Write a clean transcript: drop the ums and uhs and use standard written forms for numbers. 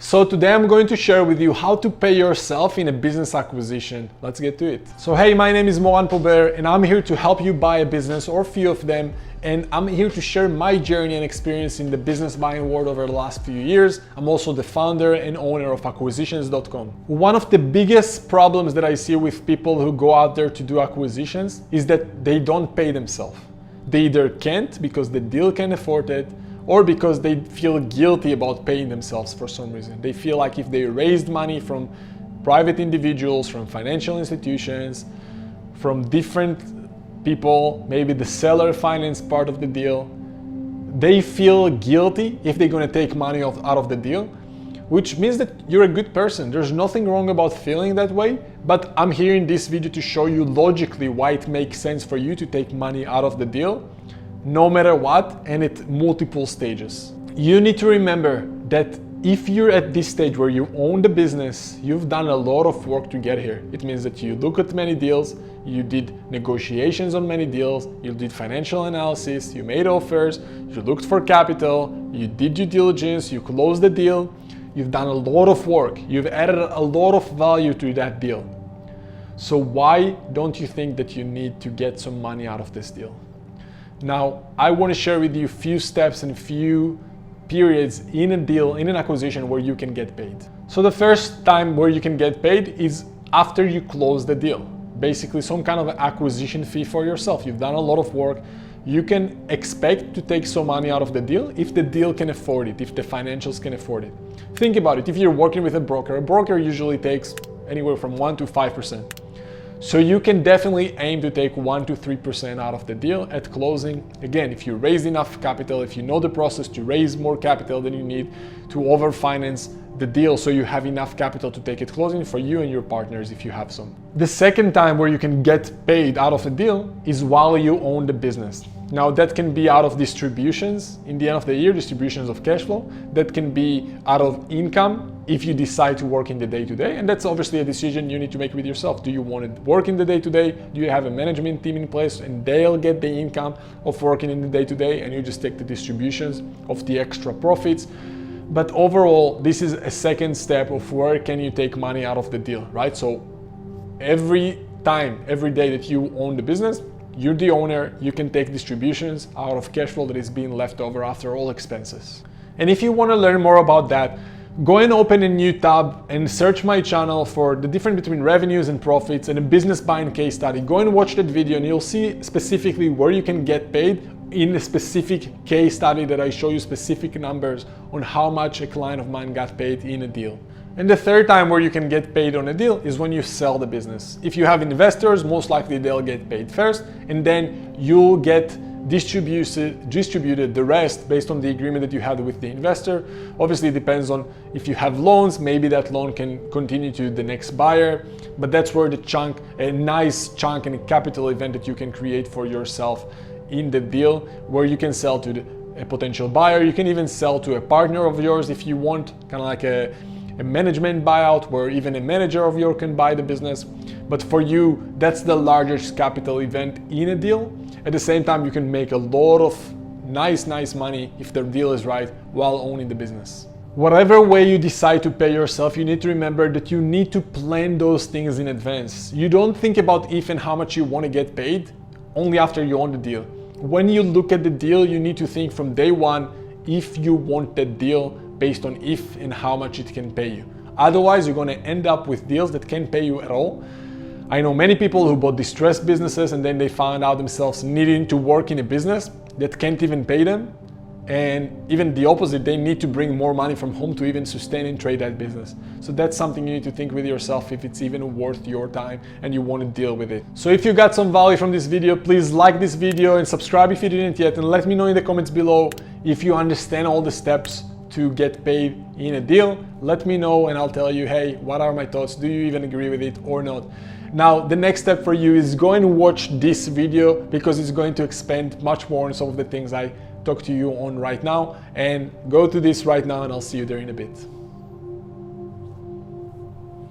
So today I'm going to share with you how to pay yourself in a business acquisition. Let's get to it. So hey, my name is Moran Pober and I'm here to help you buy a business or a few of them. And I'm here to share my journey and experience in the business buying world over the last few years. I'm also the founder and owner of Acquisitions.com. One of the biggest problems that I see with people who go out there to do acquisitions is that they don't pay themselves. They either can't because the deal can't afford it, or because they feel guilty about paying themselves for some reason. They feel like if they raised money from private individuals, from financial institutions, from different people, maybe the seller financed part of the deal, they feel guilty if they're going to take money out of the deal, which means that you're a good person. There's nothing wrong about feeling that way, but I'm here in this video to show you logically why it makes sense for you to take money out of the deal, no matter what, and at multiple stages. You need to remember that if you're at this stage where you own the business, you've done a lot of work to get here. It means that you look at many deals, you did negotiations on many deals, you did financial analysis, you made offers, you looked for capital, you did due diligence, you closed the deal, you've done a lot of work, you've added a lot of value to that deal. So why don't you think that you need to get some money out of this deal? Now, I want to share with you a few steps and few periods in a deal, in an acquisition where you can get paid. So the first time where you can get paid is after you close the deal. Basically some kind of acquisition fee for yourself. You've done a lot of work. You can expect to take some money out of the deal if the deal can afford it, if the financials can afford it. Think about it. If you're working with a broker usually takes anywhere from 1 to 5%. So you can definitely aim to take 1 to 3% out of the deal at closing. Again, if you raise enough capital, if you know the process to raise more capital than you need to overfinance the deal, so you have enough capital to take it closing for you and your partners if you have some. The second time where you can get paid out of the deal is while you own the business. Now that can be out of distributions in the end of the year, distributions of cash flow. That can be out of income if you decide to work in the day-to-day, and that's obviously a decision you need to make with yourself. Do you want to work in the day-to-day? Do you have a management team in place and they'll get the income of working in the day-to-day and you just take the distributions of the extra profits? But overall, this is a second step of where can you take money out of the deal, right? So every time, every day that you own the business, you're the owner, you can take distributions out of cash flow that is being left over after all expenses. And if you want to learn more about that, go and open a new tab and search my channel for the difference between revenues and profits and a business buying case study. Go and watch that video and you'll see specifically where you can get paid in a specific case study that I show you specific numbers on how much a client of mine got paid in a deal. And the third time where you can get paid on a deal is when you sell the business. If you have investors, most likely they'll get paid first and then you'll get distributed the rest based on the agreement that you had with the investor. Obviously it depends on if you have loans, maybe that loan can continue to the next buyer, but that's where the chunk, a nice chunk and a capital event that you can create for yourself in the deal, where you can sell to a potential buyer. You can even sell to a partner of yours if you want, kind of like a management buyout where even a manager of yours can buy the business. But for you, that's the largest capital event in a deal. At the same time, you can make a lot of nice money if the deal is right while owning the business. Whatever way you decide to pay yourself, you need to remember that you need to plan those things in advance. You don't think about if and how much you want to get paid only after you own the deal. When you look at the deal, you need to think from day one if you want that deal based on if and how much it can pay you. Otherwise, you're going to end up with deals that can't pay you at all. I know many people who bought distressed businesses and then they found out themselves needing to work in a business that can't even pay them. And even the opposite, they need to bring more money from home to even sustain and trade that business. So that's something you need to think with yourself if it's even worth your time and you want to deal with it. So if you got some value from this video, please like this video and subscribe if you didn't yet, and let me know in the comments below if you understand all the steps to get paid in a deal. Let me know and I'll tell you, hey, what are my thoughts? Do you even agree with it or not? Now, the next step for you is go and watch this video because it's going to expand much more on some of the things I talk to you on right now. And go to this right now and I'll see you there in a bit.